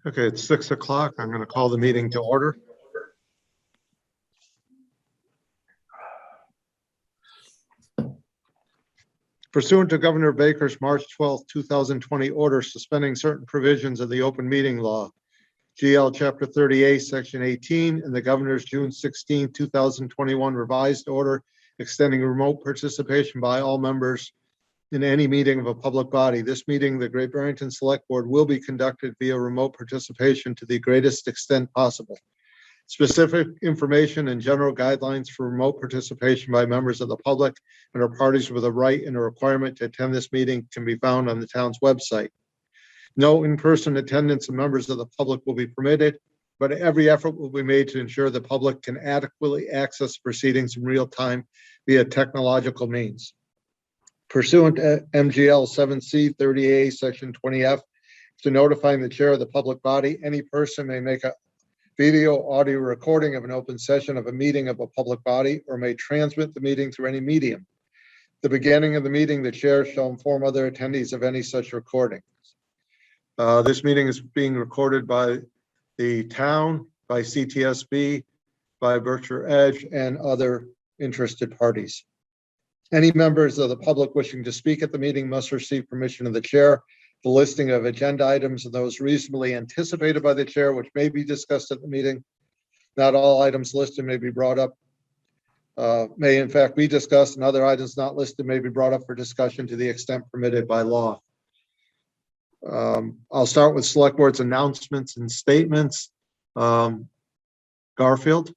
Okay, it's 6 o'clock. I'm going to call the meeting to order. Pursuant to Governor Baker's March 12, 2020 order suspending certain provisions of the open meeting law, GL Chapter 38, Section 18, and the Governor's June 16, 2021 revised order extending remote participation by all members in any meeting of a public body. This meeting, the Great Barrington Select Board, will be conducted via remote participation to the greatest extent possible. Specific information and general guidelines for remote participation by members of the public and or parties with a right and a requirement to attend this meeting can be found on the town's website. No in-person attendance of members of the public will be permitted, but every effort will be made to ensure the public can adequately access proceedings in real time via technological means. Pursuant to MGL 7C 30A Section 20F, to notifying the chair of the public body, any person may make a video, audio recording of an open session of a meeting of a public body or may transmit the meeting through any medium. The beginning of the meeting, the chair shall inform other attendees of any such recording. This meeting is being recorded by the town, by CTSB, by Berkshire Edge, and other interested parties. Any members of the public wishing to speak at the meeting must receive permission of the chair. The listing of agenda items and those reasonably anticipated by the chair, which may be discussed at the meeting. Not all items listed may be brought up, may in fact be discussed, and other items not listed may be brought up for discussion to the extent permitted by law. I'll start with Select Board's announcements and statements. Garfield?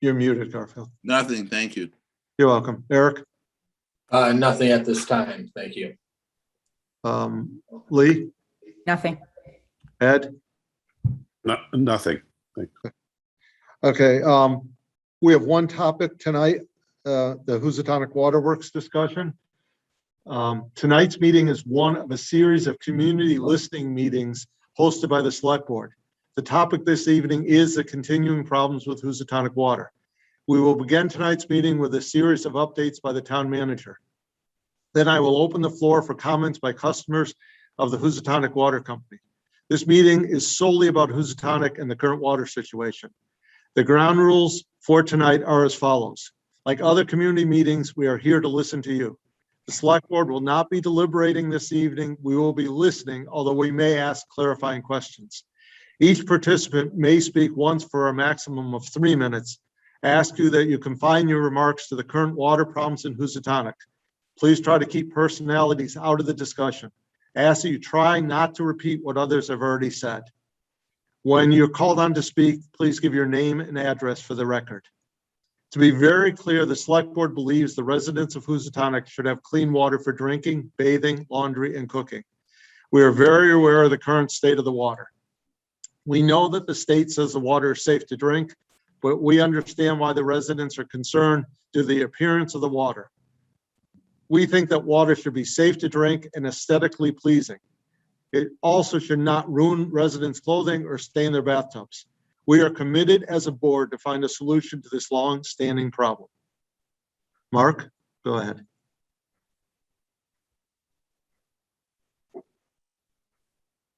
You're muted, Garfield. Nothing, thank you. You're welcome. Eric? Nothing at this time, thank you. Lee? Nothing. Ed? Nothing. Okay, we have one topic tonight, the Housatonic Waterworks discussion. Tonight's meeting is one of a series of community listening meetings hosted by the Select Board. The topic this evening is the continuing problems with Housatonic water. We will begin tonight's meeting with a series of updates by the town manager. Then I will open the floor for comments by customers of the Housatonic Water Company. This meeting is solely about Housatonic and the current water situation. The ground rules for tonight are as follows. Like other community meetings, we are here to listen to you. The Select Board will not be deliberating this evening. We will be listening, although we may ask clarifying questions. Each participant may speak once for a maximum of 3 minutes. I ask you that you confine your remarks to the current water problems in Housatonic. Please try to keep personalities out of the discussion. I ask that you try not to repeat what others have already said. When you're called on to speak, please give your name and address for the record. To be very clear, the Select Board believes the residents of Housatonic should have clean water for drinking, bathing, laundry, and cooking. We are very aware of the current state of the water. We know that the state says the water is safe to drink, but we understand why the residents are concerned due to the appearance of the water. We think that water should be safe to drink and aesthetically pleasing. It also should not ruin residents' clothing or stain their bathtubs. We are committed as a board to find a solution to this long-standing problem. Mark, go ahead.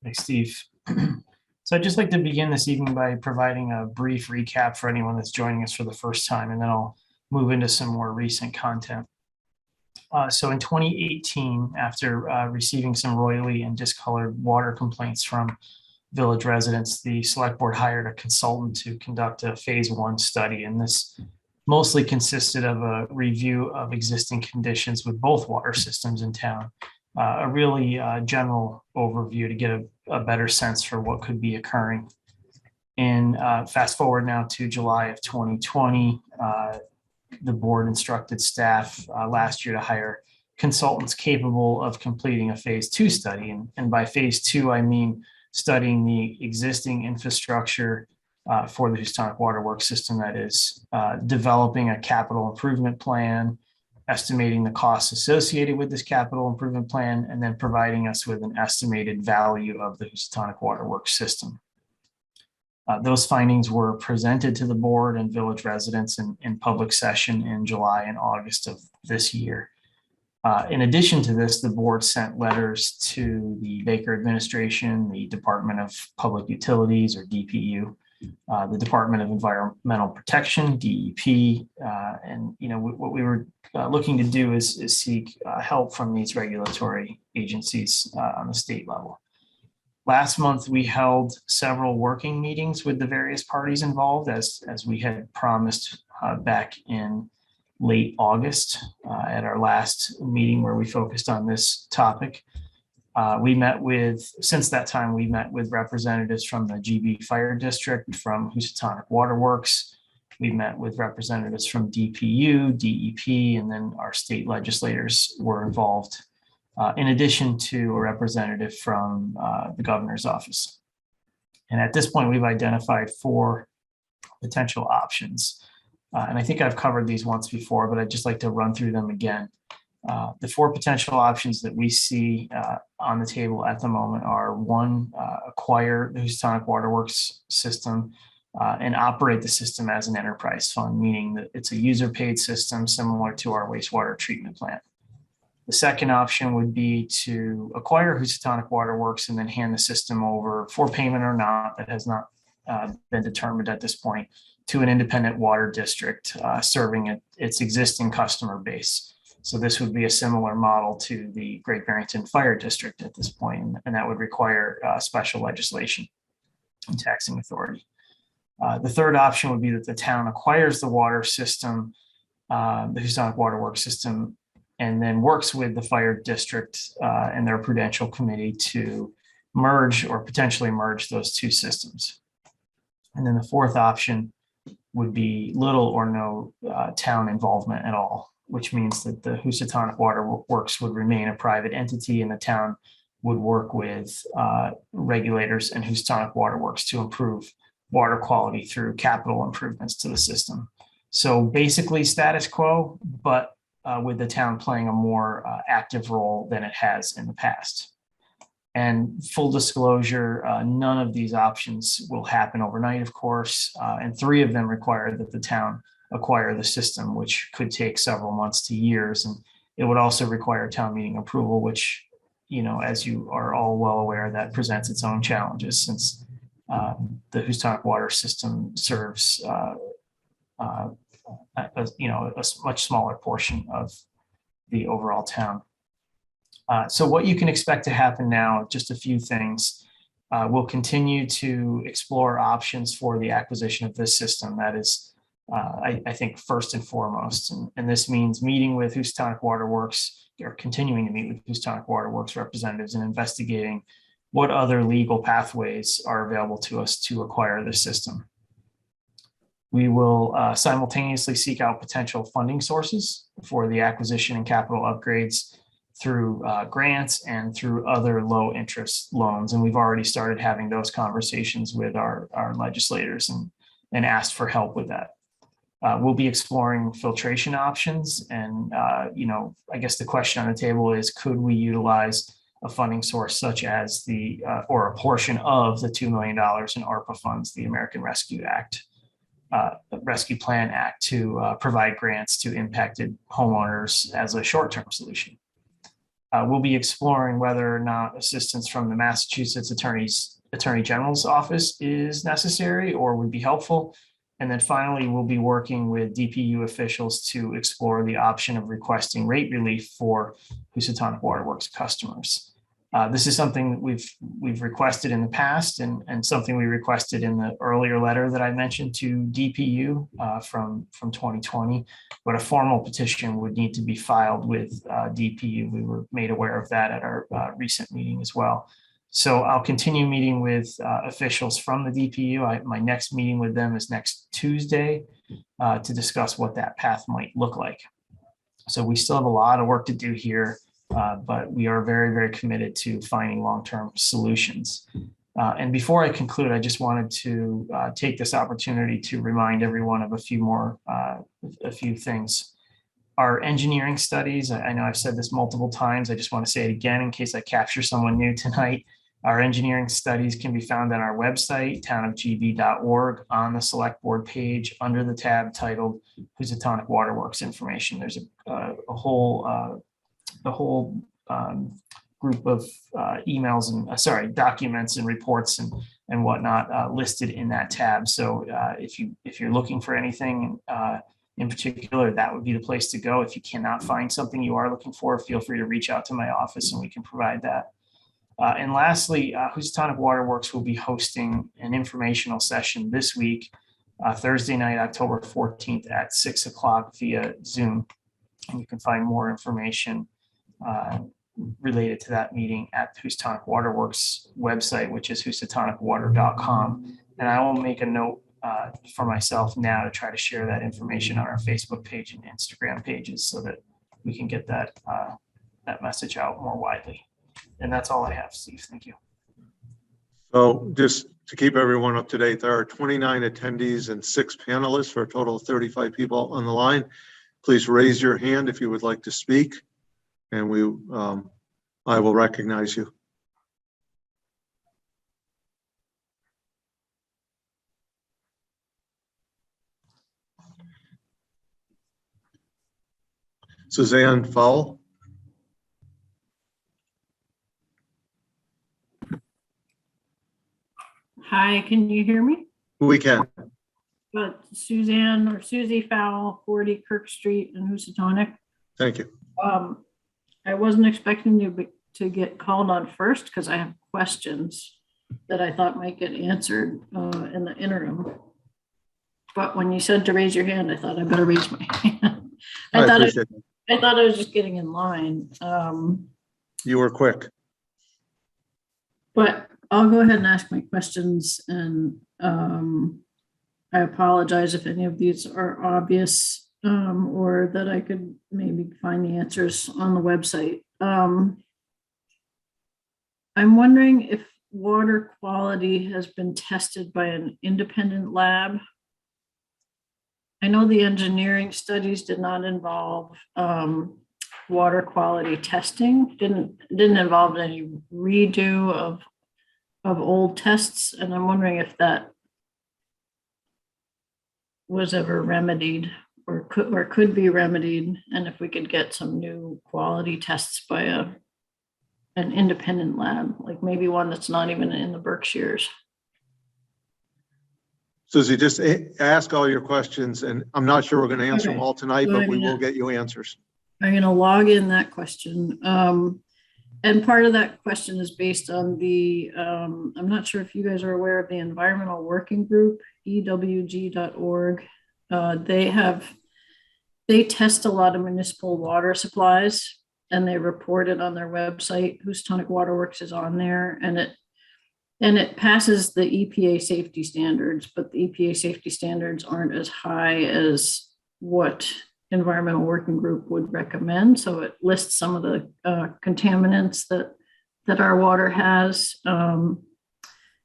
Thanks, Steve. So I'd just like to begin this evening by providing a brief recap for anyone that's joining us for the first time, and then I'll move into some more recent content. So in 2018, after receiving some roily and discolored water complaints from village residents, the Select Board hired a consultant to conduct a phase 1 study, and this mostly consisted of a review of existing conditions with both water systems in town. A really general overview to get a better sense for what could be occurring. And fast forward now to July of 2020, the board instructed staff last year to hire consultants capable of completing a phase 2 study. And by phase 2, I mean studying the existing infrastructure for the Housatonic Waterworks system, that is developing a capital improvement plan, estimating the costs associated with this capital improvement plan, and then providing us with an estimated value of the Housatonic Waterworks system. Those findings were presented to the board and village residents in public session in July and August of this year. In addition to this, the board sent letters to the Baker administration, the Department of Public Utilities, or DPU, the Department of Environmental Protection, DEP, and what we were looking to do is seek help from these regulatory agencies on the state level. Last month, we held several working meetings with the various parties involved, as we had promised back in late August at our last meeting where we focused on this topic. Since that time, we met with representatives from the GB Fire District, from Housatonic Waterworks. We met with representatives from DPU, DEP, and then our state legislators were involved, in addition to a representative from the governor's office. And at this point, we've identified 4 potential options. And I think I've covered these once before, but I'd just like to run through them again. The 4 potential options that we see on the table at the moment are: 1, acquire the Housatonic Waterworks system and operate the system as an enterprise fund, meaning that it's a user-paid system similar to our wastewater treatment plant. The second option would be to acquire Housatonic Waterworks and then hand the system over, for payment or not, that has not been determined at this point, to an independent water district serving its existing customer base. So this would be a similar model to the Great Barrington Fire District at this point, and that would require special legislation and taxing authority. The third option would be that the town acquires the water system, the Housatonic Waterworks system, and then works with the fire district and their prudential committee to merge or potentially merge those 2 systems. And then the fourth option would be little or no town involvement at all, which means that the Housatonic Waterworks would remain a private entity and the town would work with regulators and Housatonic Waterworks to improve water quality through capital improvements to the system. So basically status quo, but with the town playing a more active role than it has in the past. And full disclosure, none of these options will happen overnight, of course, and 3 of them require that the town acquire the system, which could take several months to years. And it would also require town meeting approval, which, as you are all well aware, that presents its own challenges, since the Housatonic water system serves a much smaller portion of the overall town. So what you can expect to happen now, just a few things. We'll continue to explore options for the acquisition of this system. That is, I think, first and foremost. And this means meeting with Housatonic Waterworks, or continuing to meet with Housatonic Waterworks representatives and investigating what other legal pathways are available to us to acquire this system. We will simultaneously seek out potential funding sources for the acquisition and capital upgrades through grants and through other low interest loans. And we've already started having those conversations with our legislators and asked for help with that. We'll be exploring filtration options. And, I guess the question on the table is, could we utilize a funding source such as or a portion of the $2 million in ARPA funds, the American Rescue Plan Act, to provide grants to impacted homeowners as a short-term solution. We'll be exploring whether or not assistance from the Massachusetts Attorney General's office is necessary or would be helpful. And then finally, we'll be working with DPU officials to explore the option of requesting rate relief for Housatonic Waterworks customers. This is something that we've requested in the past, and something we requested in the earlier letter that I mentioned to DPU from 2020, but a formal petition would need to be filed with DPU. We were made aware of that at our recent meeting as well. So I'll continue meeting with officials from the DPU. My next meeting with them is next Tuesday to discuss what that path might look like. So we still have a lot of work to do here. But we are very, very committed to finding long-term solutions. And before I conclude, I just wanted to take this opportunity to remind everyone of a few things. Our engineering studies, I know I've said this multiple times, I just want to say it again in case I capture someone new tonight. Our engineering studies can be found on our website, townofgb.org, on the Selectboard page under the tab titled Housatonic Waterworks Information. There's a whole the whole group of emails and documents and reports and whatnot listed in that tab. So if you're looking for anything in particular, that would be the place to go. If you cannot find something you are looking for, feel free to reach out to my office and we can provide that. And lastly, Housatonic Waterworks will be hosting an informational session this week, Thursday night, October 14th at 6 o'clock via Zoom. And you can find more information related to that meeting at the Housatonic Waterworks website, which is housatonicwater.com. And I will make a note for myself now to try to share that information on our Facebook page and Instagram pages so that we can get that that message out more widely. And that's all I have, Steve. Thank you. So just to keep everyone up to date, there are 29 attendees and 6 panelists for a total of 35 people on the line. Please raise your hand if you would like to speak, and I will recognize you. Suzanne Fowle. Hi, can you hear me? We can. Suzanne or Susie Fowle, 40 Kirk Street in Housatonic. Thank you. I wasn't expecting you to get called on first because I have questions that I thought might get answered in the interim. But when you said to raise your hand, I thought I better raise my hand. I thought I was just getting in line. You were quick. But I'll go ahead and ask my questions, and I apologize if any of these are obvious or that I could maybe find the answers on the website. I'm wondering if water quality has been tested by an independent lab. I know the engineering studies did not involve water quality testing, didn't involve any redo of old tests, and I'm wondering if that was ever remedied or could be remedied, and if we could get some new quality tests by an independent lab, like maybe one that's not even in the Berkshires. Susie, just ask all your questions, and I'm not sure we're going to answer them all tonight, but we will get you answers. I'm going to log in that question. And part of that question is based on the, I'm not sure if you guys are aware of the Environmental Working Group, ewg.org. They test a lot of municipal water supplies, and they report it on their website. Housatonic Waterworks is on there, and it passes the EPA safety standards, but the EPA safety standards aren't as high as what Environmental Working Group would recommend. So it lists some of the contaminants that our water has.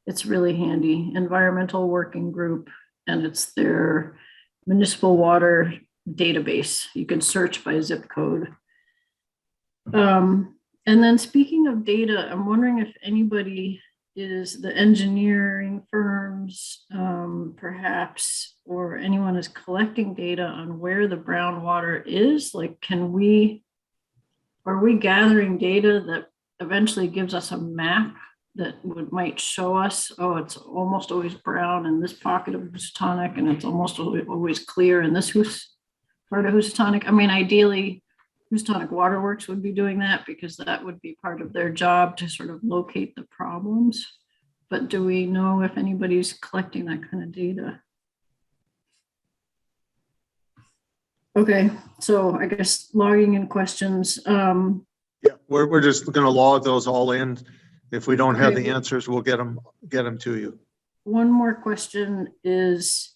It's really handy. Environmental Working Group, and it's their municipal water database. You can search by zip code. And then speaking of data, I'm wondering if anybody is the engineering firms, perhaps, or anyone is collecting data on where the brown water is. Like, are we gathering data that eventually gives us a map that might show us, oh, it's almost always brown in this pocket of Housatonic, and it's almost always clear in this part of Housatonic? I mean, ideally, Housatonic Waterworks would be doing that because that would be part of their job to sort of locate the problems. But do we know if anybody's collecting that kind of data? Okay, so I guess logging in questions. Yeah, we're just going to log those all in. If we don't have the answers, we'll get them to you. One more question is,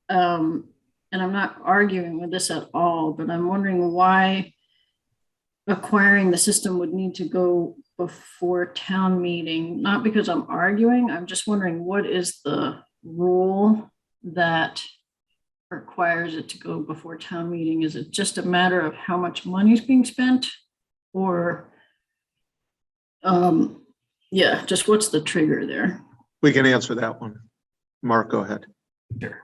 and I'm not arguing with this at all, but I'm wondering why acquiring the system would need to go before town meeting. Not because I'm arguing, I'm just wondering what is the rule that requires it to go before town meeting? Is it just a matter of how much money is being spent, or yeah, just what's the trigger there? We can answer that one. Mark, go ahead. Sure.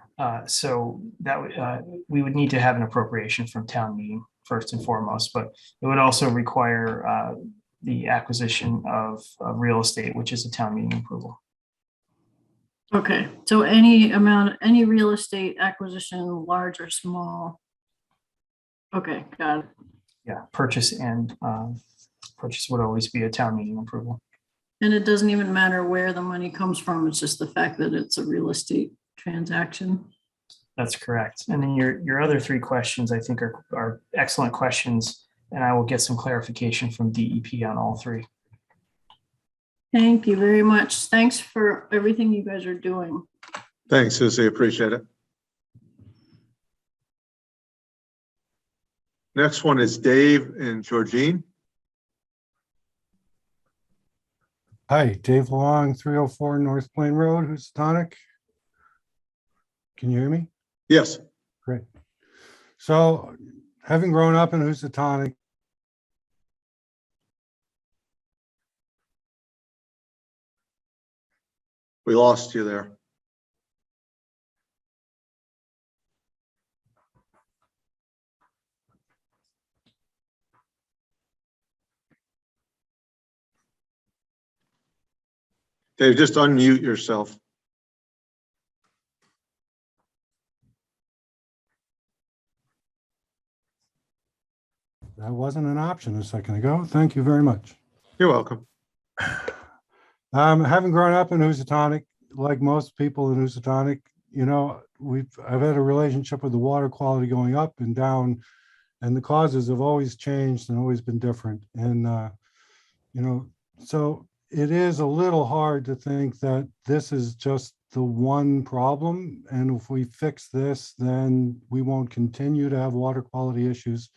So that we would need to have an appropriation from town meeting first and foremost, but it would also require the acquisition of real estate, which is a town meeting approval. Okay, so any amount, any real estate acquisition, large or small. Okay, got it. Yeah, purchase would always be a town meeting approval. And it doesn't even matter where the money comes from, it's just the fact that it's a real estate transaction. That's correct. And then your other three questions, I think are excellent questions, and I will get some clarification from DEP on all three. Thank you very much. Thanks for everything you guys are doing. Thanks, Susie. Appreciate it. Next one is Dave and Georgine. Hi, Dave Long, 304 North Plain Road, Housatonic. Can you hear me? Yes. Great. So, having grown up in Housatonic, We lost you there. Dave, just unmute yourself. that wasn't an option a second ago. Thank you very much. You're welcome. Having grown up in Housatonic, like most people in Housatonic, you know, I've had a relationship with the water quality going up and down, and the causes have always changed and always been different. And, you know, so it is a little hard to think that this is just the one problem. And if we fix this, then we won't continue to have water quality issues,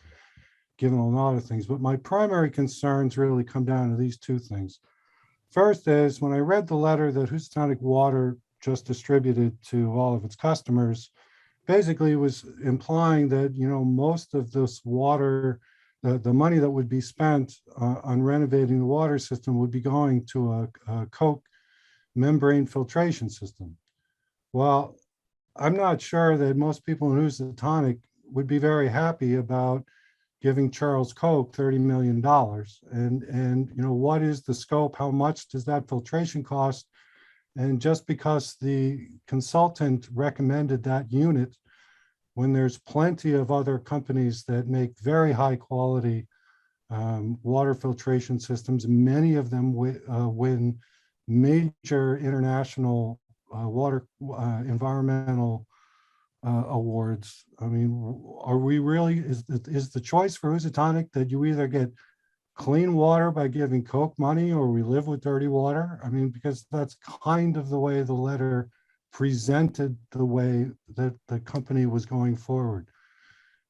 given a lot of things. But my primary concerns really come down to these two things. First is when I read the letter that Housatonic Water just distributed to all of its customers, basically it was implying that, you know, most of this water, the money that would be spent on renovating the water system would be going to a Coke membrane filtration system. Well, I'm not sure that most people in Housatonic would be very happy about giving Charles Koch $30 million. And you know, what is the scope? How much does that filtration cost? And just because the consultant recommended that unit, when there's plenty of other companies that make very high quality water filtration systems, many of them win major international water environmental awards. I mean, are we really, is the choice for Housatonic that you either get clean water by giving Coke money or we live with dirty water? I mean, because that's kind of the way the letter presented the way that the company was going forward.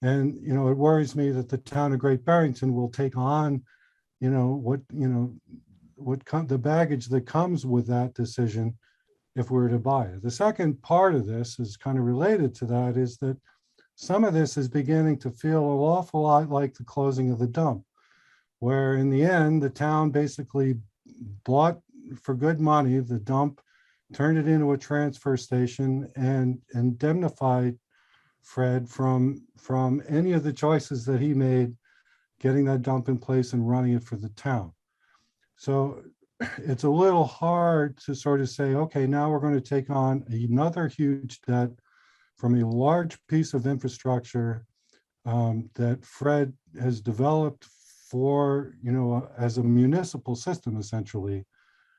And, you know, it worries me that the town of Great Barrington will take on, you know, the baggage that comes with that decision if we were to buy it. The second part of this is kind of related to that, is that some of this is beginning to feel an awful lot like the closing of the dump, where in the end, the town basically bought for good money the dump, turned it into a transfer station, and indemnified Fred from any of the choices that he made getting that dump in place and running it for the town. So it's a little hard to sort of say, okay, now we're going to take on another huge debt from a large piece of infrastructure that Fred has developed for, you know, as a municipal system, essentially,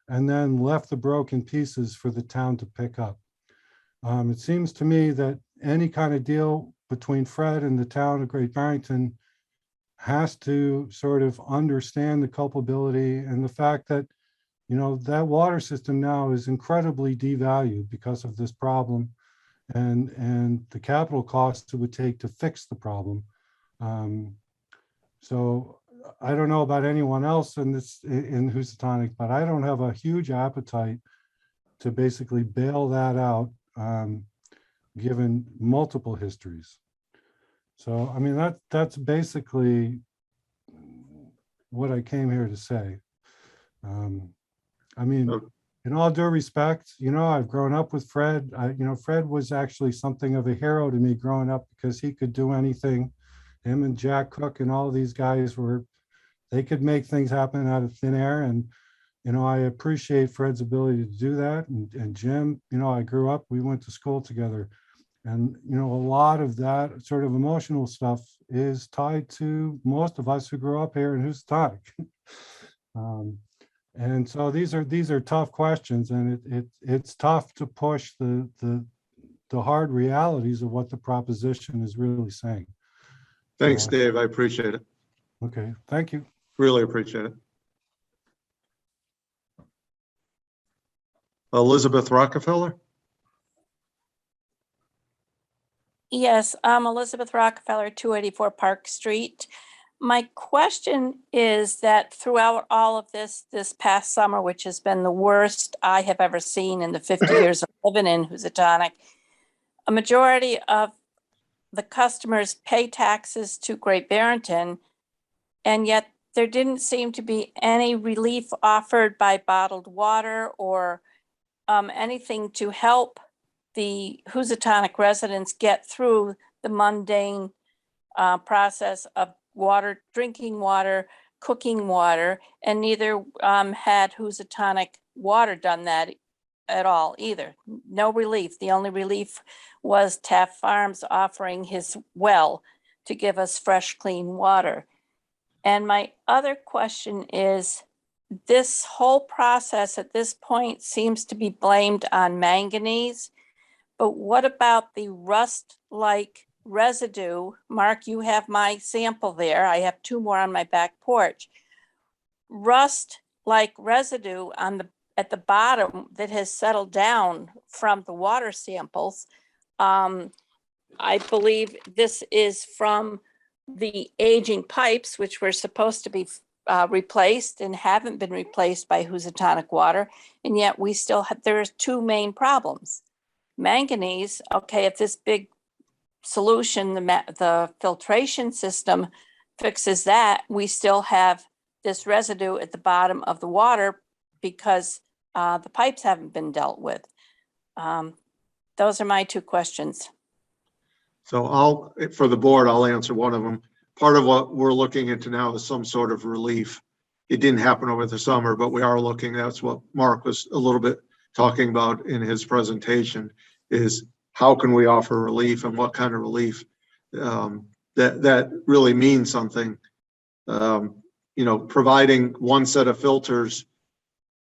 and then left the broken pieces for the town to pick up. It seems to me that any kind of deal between Fred and the town of Great Barrington has to sort of understand the culpability and the fact that, you know, that water system now is incredibly devalued because of this problem and the capital costs it would take to fix the problem. So I don't know about anyone else in Housatonic, but I don't have a huge appetite to basically bail that out, given multiple histories. So, I mean, that's basically what I came here to say. I mean, in all due respect, you know, I've grown up with Fred. You know, Fred was actually something of a hero to me growing up because he could do anything him and Jack Cook and all these guys they could make things happen out of thin air. And, I appreciate Fred's ability to do that. And Jim, I grew up, we went to school together. And, a lot of that sort of emotional stuff is tied to most of us who grew up here in Housatonic. And so these are tough questions, and it's tough to push the hard realities of what the proposition is really saying. Thanks, Dave. I appreciate it. Okay, thank you. Really appreciate it. Elizabeth Rockefeller? Yes, I'm Elizabeth Rockefeller, 284 Park Street. My question is that throughout all of this past summer, which has been the worst I have ever seen in the 50 years of living in Housatonic, a majority of the customers pay taxes to Great Barrington, and yet there didn't seem to be any relief offered by bottled water or anything to help the Housatonic residents get through the mundane process of water, drinking water, cooking water, and neither had Housatonic Water done that at all either. No relief. The only relief was Taft Farms offering his well to give us fresh, clean water. And my other question is, this whole process at this point seems to be blamed on manganese, but what about the rust-like residue? Mark, you have my sample there. I have 2 more on my back porch. Rust-like residue at the bottom that has settled down from the water samples. I believe this is from the aging pipes, which were supposed to be replaced and haven't been replaced by Housatonic Water. And yet we still have, there's 2 main problems. Manganese, okay, if this big solution, the filtration system fixes that, we still have this residue at the bottom of the water because the pipes haven't been dealt with. Those are my 2 questions. So for the board, I'll answer one of them. Part of what we're looking into now is some sort of relief. It didn't happen over the summer, but we are looking, that's what Mark was a little bit talking about in his presentation, is how can we offer relief and what kind of relief that really means something. Providing one set of filters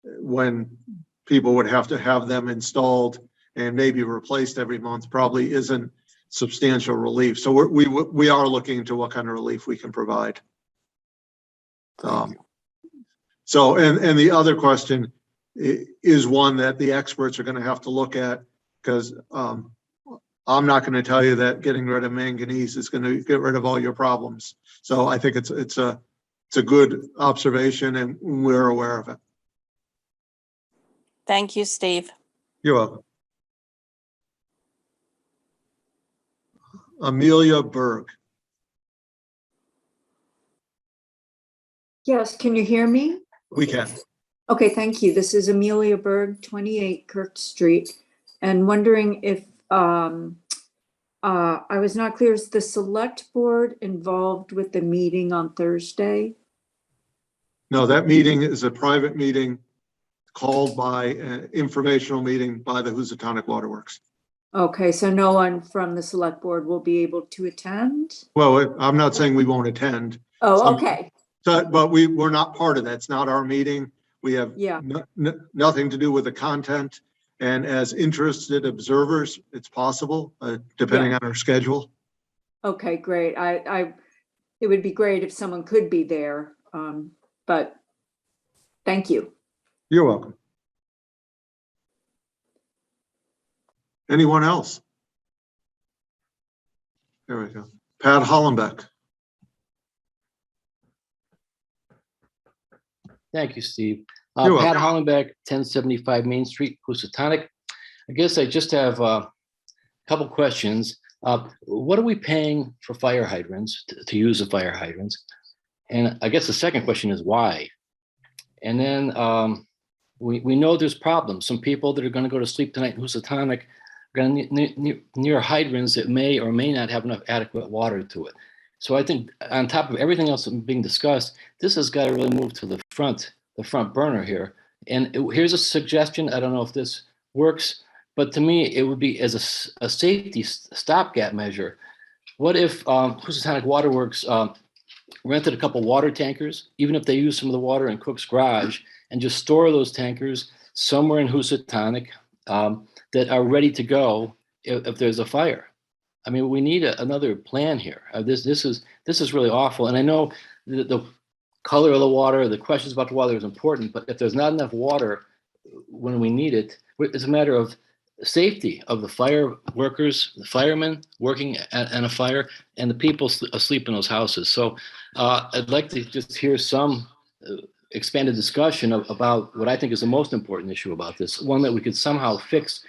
when people would have to have them installed and maybe replaced every month probably isn't substantial relief. So we are looking into what kind of relief we can provide. So, and the other question is one that the experts are going to have to look at, because I'm not going to tell you that getting rid of manganese is going to get rid of all your problems. So I think it's a good observation, and we're aware of it. Thank you, Steve. You're welcome. Amelia Berg. Yes, can you hear me? We can. Okay, thank you. This is Amelia Berg, 28 Kirk Street, and wondering if I was not clear, is the select board involved with the meeting on Thursday? No, that meeting is a private meeting called by an informational meeting by the Housatonic Waterworks. Okay, so no one from the select board will be able to attend? Well, I'm not saying we won't attend. Oh, okay. So, but we're not part of that. It's not our meeting. We have Yeah. nothing to do with the content. And as interested observers, it's possible, depending on our schedule. Okay, great. It would be great if someone could be there, but thank you. You're welcome. Anyone else? There we go. Pat Hollenbeck. Thank you, Steve. You're Pat welcome. Hollenbeck, 1075 Main Street, Housatonic. I guess I just have a couple questions. What are we paying for fire hydrants, to use the fire hydrants? And I guess the second question is why? And then we know there's problems. Some people that are going to go to sleep tonight in Housatonic are going to near hydrants that may or may not have enough adequate water to it. So I think on top of everything else being discussed, this has got to really move to the front burner here. And here's a suggestion. I don't know if this works, but to me, it would be as a safety stopgap measure. What if Housatonic Waterworks rented a couple water tankers, even if they use some of the water in Cook's garage, and just store those tankers somewhere in Housatonic that are ready to go if there's a fire. I mean, we need another plan here. This is really awful. And I know the color of the water, the questions about the water is important, but if there's not enough water when we need it, it's a matter of safety of the fire workers, the firemen working at a fire, and the people asleep in those houses. So I'd like to just hear some expanded discussion about what I think is the most important issue about this, one that we could somehow fix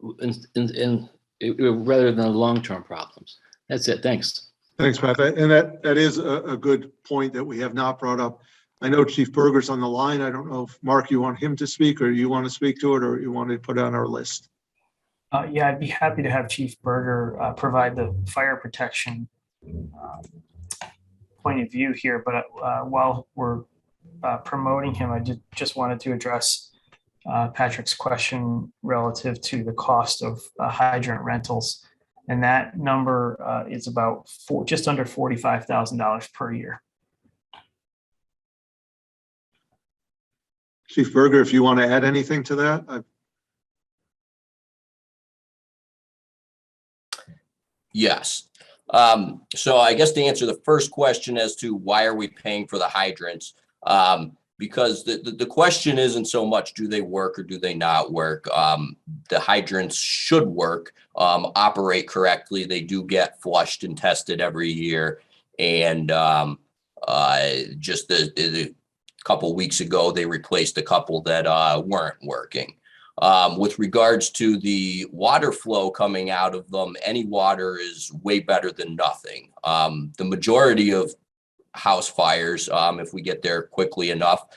rather than long-term problems. That's it. Thanks. Thanks, Matt. And that is a good point that we have not brought up. I know Chief Berger's on the line. I don't know if, Mark, you want him to speak, or you want to speak to it, or you want to put it on our list? Yeah, I'd be happy to have Chief Berger provide the fire protection point of view here. But while we're promoting him, I just wanted to address Patrick's question relative to the cost of hydrant rentals. And that number is about just under $45,000 per year. Chief Berger, if you want to add anything to that? Yes. So I guess to answer the first question as to why are we paying for the hydrants, because the question isn't so much do they work or do they not work. The hydrants should work, operate correctly. They do get flushed and tested every year. And just the couple weeks ago, they replaced a couple that weren't working. With regards to the water flow coming out of them, any water is way better than nothing. The majority of house fires, if we get there quickly enough,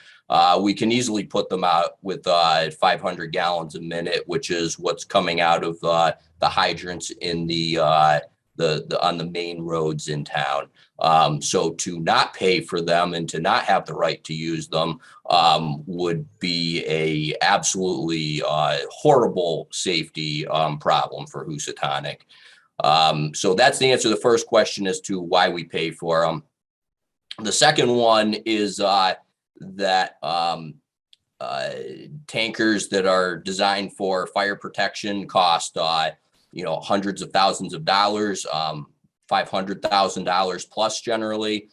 we can easily put them out with 500 gallons a minute, which is what's coming out of the hydrants in on the main roads in town. So to not pay for them and to not have the right to use them would be a absolutely horrible safety problem for Housatonic. So that's the answer to the first question as to why we pay for them. The second one is that tankers that are designed for fire protection cost hundreds of thousands of dollars, $500,000 plus generally.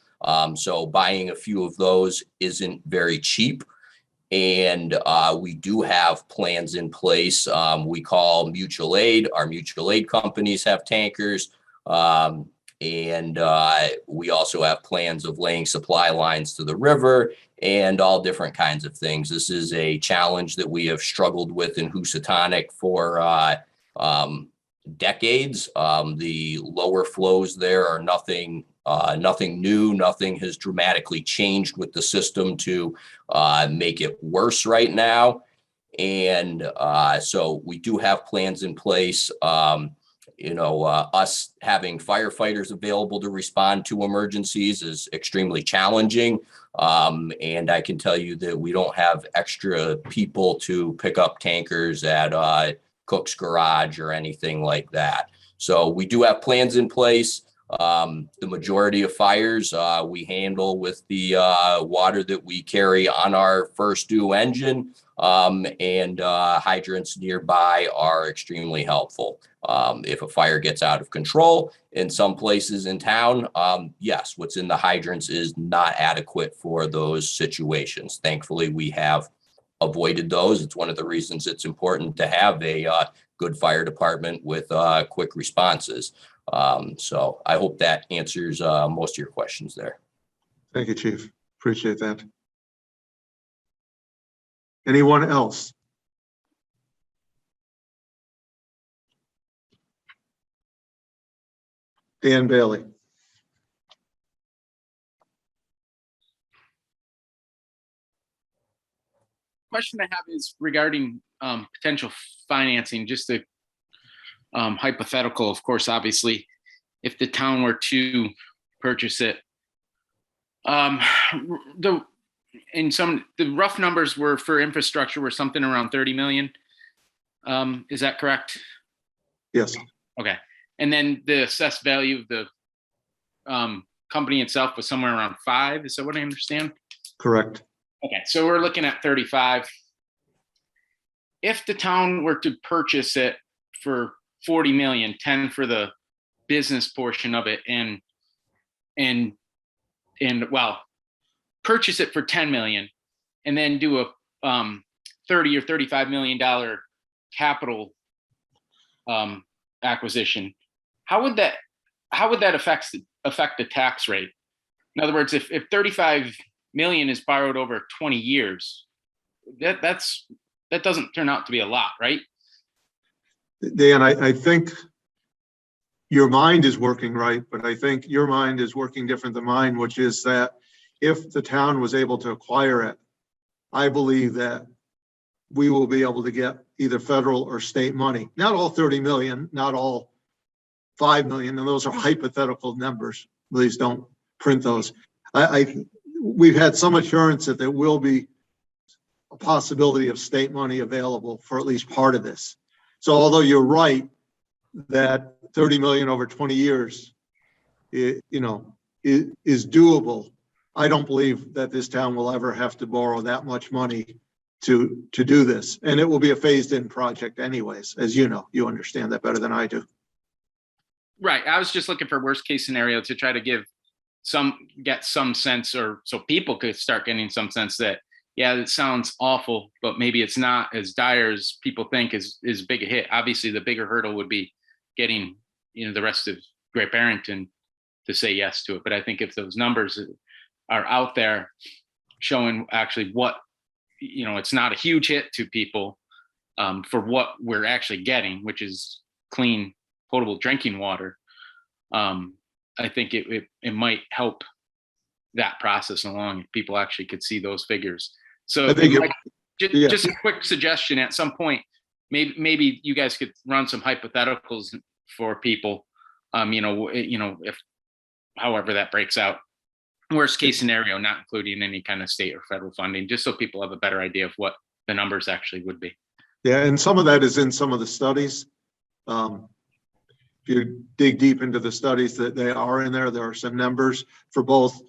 So buying a few of those isn't very cheap. And we do have plans in place. We call mutual aid. Our mutual aid companies have tankers. And we also have plans of laying supply lines to the river and all different kinds of things. This is a challenge that we have struggled with in Housatonic for decades. The lower flows there are nothing new. Nothing has dramatically changed with the system to make it worse right now. And so we do have plans in place. Us having firefighters available to respond to emergencies is extremely challenging. And I can tell you that we don't have extra people to pick up tankers at Cook's garage or anything like that. So we do have plans in place. The majority of fires we handle with the water that we carry on our first due engine, and hydrants nearby are extremely helpful. If a fire gets out of control in some places in town, yes, what's in the hydrants is not adequate for those situations. Thankfully, we have avoided those. It's one of the reasons it's important to have a good fire department with quick responses. So I hope that answers most of your questions there. Thank you, Chief. Appreciate that. Anyone else? Dan Bailey. Question I have is regarding potential financing, just a hypothetical, of course, obviously, if the town were to purchase it. The rough numbers were for infrastructure were something around 30 million. Is that correct? Yes, Okay. And then the assessed value of the company itself was somewhere around 5. Is that what I understand? correct. Okay, so we're looking at 35. If the town were to purchase it for 40 million, 10 for the business portion of it, and well, purchase it for 10 million, and then do a 30 or 35 million dollar capital acquisition, how would that affect the tax rate? In other words, if 35 million is borrowed over 20 years, that doesn't turn out to be a lot, right? Dan, I think your mind is working right, but I think your mind is working different than mine, which is that if the town was able to acquire it, I believe that we will be able to get either federal or state money. Not all 30 million, not all 5 million, and those are hypothetical numbers. Please don't print those. We've had some assurance that there will be a possibility of state money available for at least part of this. So although you're right that 30 million over 20 years, is doable, I don't believe that this town will ever have to borrow that much money to do this. And it will be a phased-in project anyways, as you know. You understand that better than I do. Right. I was just looking for worst case scenario to try to get some sense, or so people could start getting some sense that, yeah, it sounds awful, but maybe it's not as dire as people think is big a hit. Obviously, the bigger hurdle would be getting, the rest of Great Barrington to say yes to it. But I think if those numbers are out there showing actually what, it's not a huge hit to people for what we're actually getting, which is clean, potable drinking water. I think it might help that process along if people actually could see those figures. So just a quick suggestion at some point, maybe you guys could run some hypotheticals for people, if however that breaks out. Worst case scenario, not including any kind of state or federal funding, just so people have a better idea of what the numbers actually would be. Yeah, and some of that is in some of the studies. If you dig deep into the studies that they are in there are some numbers for both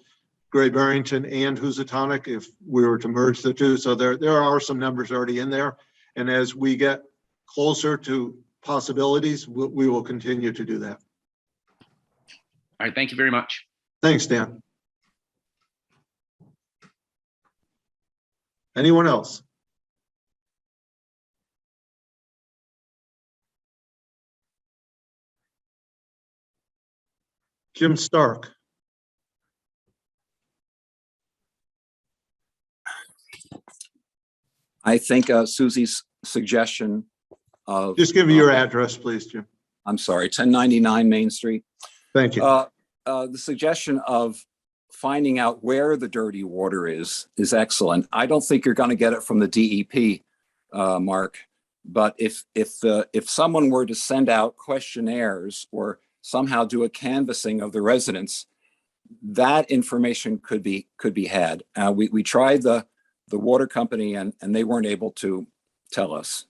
Great Barrington and Housatonic if we were to merge the two. So there are some numbers already in there. And as we get closer to possibilities, we will continue to do that. All right, thank you very much. Thanks, Dan. Anyone else? Jim Stark. I think Susie's suggestion of. Just give me your address, please, Jim. I'm sorry, 1099 Main Street. Thank you. The suggestion of finding out where the dirty water is excellent. I don't think you're going to get it from the DEP, Mark. But if someone were to send out questionnaires or somehow do a canvassing of the residents, that information could be had. We tried the water company and they weren't able to tell us.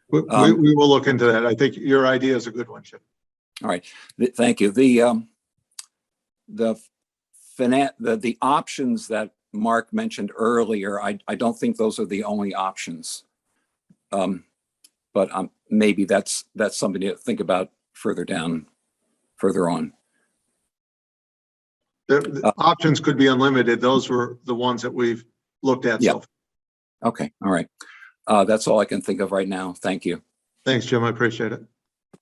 We will look into that. I think your idea is a good one, Chip. All right, thank you. The options that Mark mentioned earlier, I don't think those are the only options. But maybe that's something to think about further on. The options could be unlimited. Those were the ones that we've looked at. Yeah. So far. Okay. All right. That's all I can think of right now. Thank you. Thanks, Jim. I appreciate it.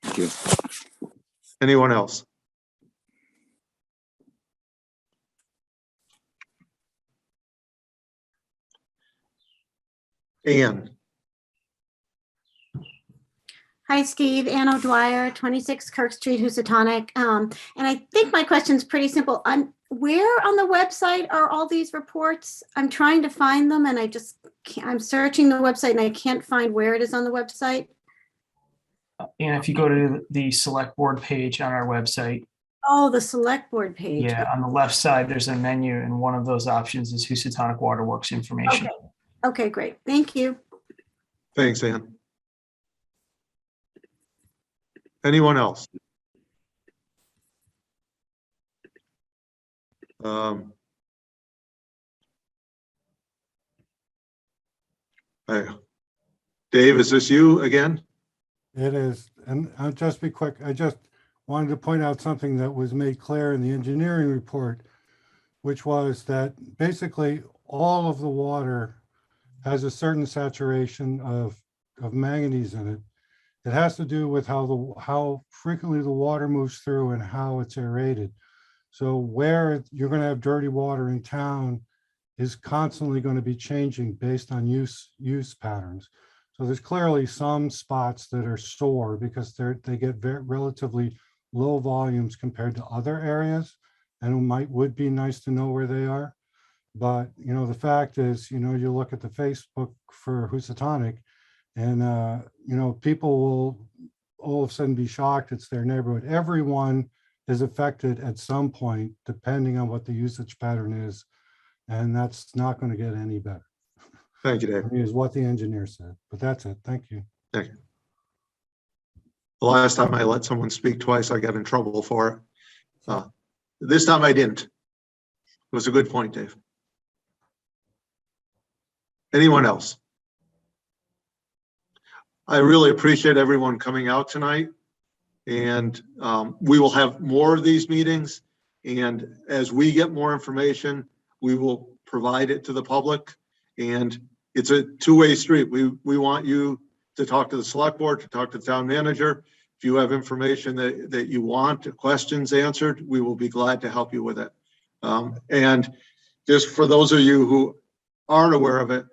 Thank you. Anyone else? Ann. Hi, Steve. Ann O'Dwyer, 26 Kirk Street, Housatonic. And I think my question is pretty simple. Where on the website are all these reports? I'm trying to find them and I'm searching the website and I can't find where it is on the website. And if you go to the Selectboard page on our website, Oh, the select board page. Yeah, on the left side, there's a menu, and one of those options is Housatonic Waterworks information. Okay. Okay, great. Thank you. Thanks, Ann. Anyone else? Hey. Dave, is this you again? It is, and I'll just be quick. I just wanted to point out something that was made clear in the engineering report, which was that basically all of the water has a certain saturation of manganese in it. It has to do with how frequently the water moves through and how it's aerated. So where you're going to have dirty water in town is constantly going to be changing based on use patterns. So there's clearly some spots that are sore because they get relatively low volumes compared to other areas, and it would be nice to know where they are. But the fact is, you look at the Facebook for Housatonic, and people will all of a sudden be shocked it's their neighborhood. Everyone is affected at some point, depending on what the usage pattern is, and that's not going to get any better. Thank you, Dave. Is what the engineer said, but that's it. Thank you. Thank you. The last time I let someone speak twice, I got in trouble for it. This time I didn't. It was a good point, Dave. Anyone else? I really appreciate everyone coming out tonight, and we will have more of these meetings, and as we get more information, we will provide it to the public. And it's a two-way street. We want you to talk to the select board, to talk to the town manager. If you have information that you want, questions answered, we will be glad to help you with it. And just for those of you who aren't aware of it,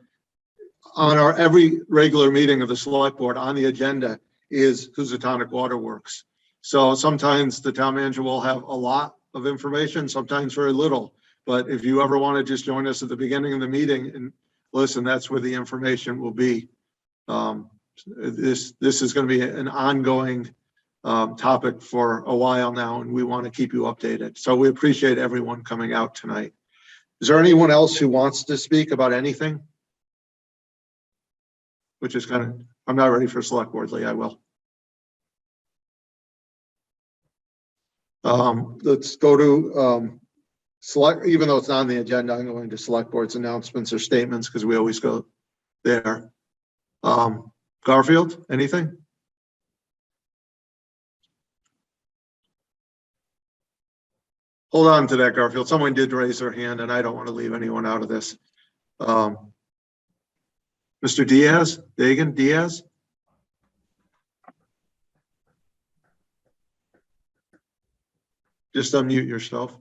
on our every regular meeting of the select board on the agenda is Housatonic Waterworks. So sometimes the town manager will have a lot of information, sometimes very little. But if you ever want to just join us at the beginning of the meeting and listen, that's where the information will be. This is going to be an ongoing topic for a while now, and we want to keep you updated. So we appreciate everyone coming out tonight. Is there anyone else who wants to speak about anything? Which is I'm not ready for select board, Lee. I will. Let's go to select, even though it's not on the agenda, I'm going to select board's announcements or statements because we always go there. Garfield, anything? Hold on to that, Garfield. Someone did raise their hand, and I don't want to leave anyone out of this. Mr. Diaz, Dagan Diaz. Just unmute yourself.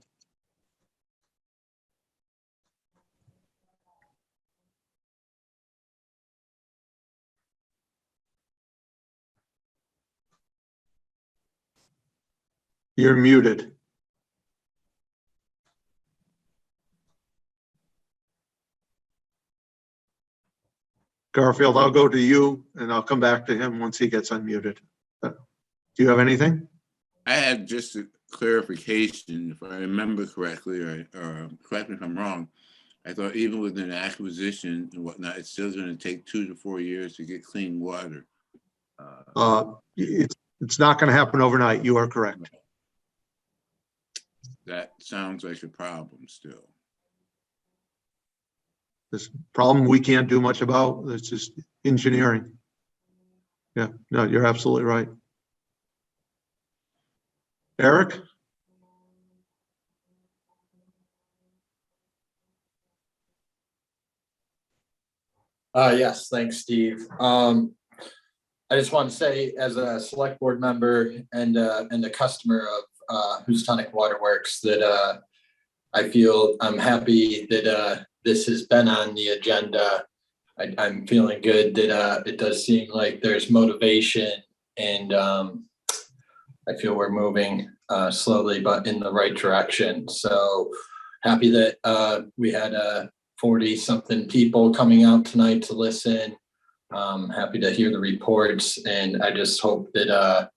You're muted. Garfield, I'll go to you and I'll come back to him once he gets unmuted. Do you have anything? I have just a clarification. If I remember correctly, or correct me if I'm wrong, I thought even with an acquisition and whatnot, it's still going to take 2 to 4 years to get clean water. It's not going to happen overnight. You are correct. That sounds like a problem still. This problem we can't do much about. It's just engineering. Yeah, no, you're absolutely right. Eric? Yes, thanks, Steve. I just want to say, as a select board member and a customer of Housatonic Waterworks, that I feel I'm happy that this has been on the agenda. I'm feeling good that it does seem like there's motivation, and I feel we're moving slowly but in the right direction. So happy that we had 40-something people coming out tonight to listen. Happy to hear the reports, and I just hope that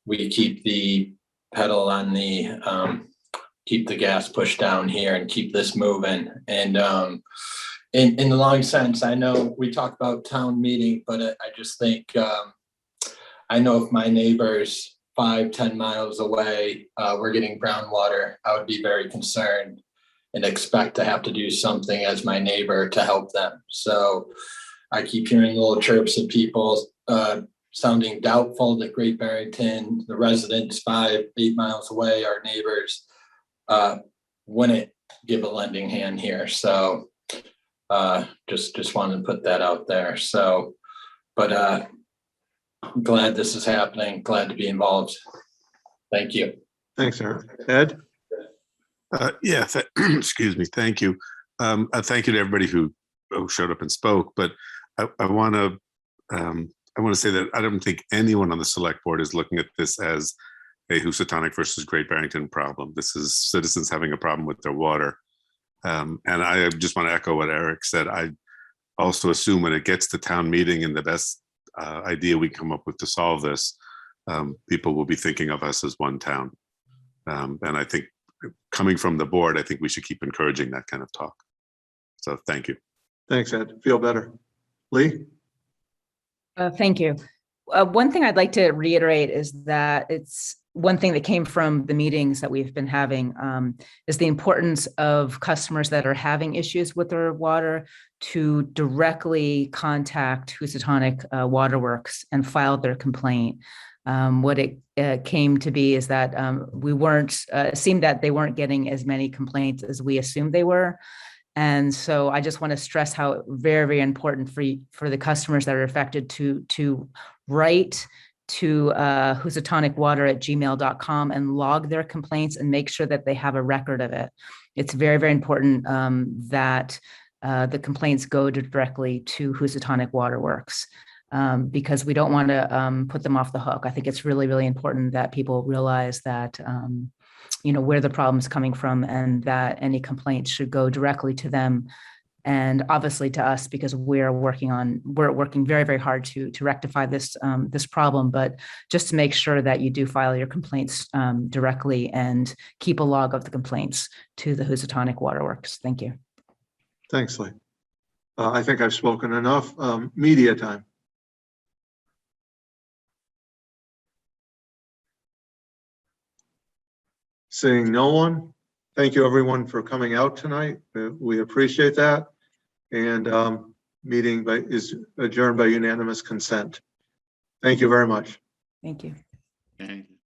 we keep the pedal on the, keep the gas pushed down here and keep this moving. And in the long sense, I know we talk about town meeting, but I just think, I know if my neighbors 5-10 miles away, we're getting brown water, I would be very concerned and expect to have to do something as my neighbor to help them. So I keep hearing little chirps of people sounding doubtful that Great Barrington, the residents 5-8 miles away, our neighbors, wouldn't give a lending hand here. So just wanted to put that out there. So, but I'm glad this is happening, glad to be involved. Thank you. Thanks, Eric. Ed? Yeah, excuse me. Thank you. Thank you to everybody who showed up and spoke. But I want to say that I don't think anyone on the select board is looking at this as a Housatonic versus Great Barrington problem. This is citizens having a problem with their water. And I just want to echo what Eric said. I also assume when it gets to town meeting and the best idea we come up with to solve this, people will be thinking of us as one town. And I think coming from the board, I think we should keep encouraging that kind of talk. So thank you. Thanks, Ed. Feel better. Lee? Thank you. One thing I'd like to reiterate is that it's one thing that came from the meetings that we've been having is the importance of customers that are having issues with their water to directly contact Housatonic Waterworks and file their complaint. What it came to be is that it seemed that they weren't getting as many complaints as we assumed they were. And so I just want to stress how very, very important for the customers that are affected to write to housatonicwater@gmail.com and log their complaints and make sure that they have a record of it. It's very, very important that the complaints go directly to Housatonic Waterworks because we don't want to put them off the hook. I think it's really, really important that people realize that where the problem's coming from and that any complaints should go directly to them and obviously to us because we're working very, very hard to rectify this problem, but just to make sure that you do file your complaints directly and keep a log of the complaints to the Housatonic Waterworks. Thank you. Thanks, Lee. I think I've spoken enough. Media time. Seeing no one, thank you everyone for coming out tonight. We appreciate that. And meeting is adjourned by unanimous consent. Thank you very much. Thank you. Thank you.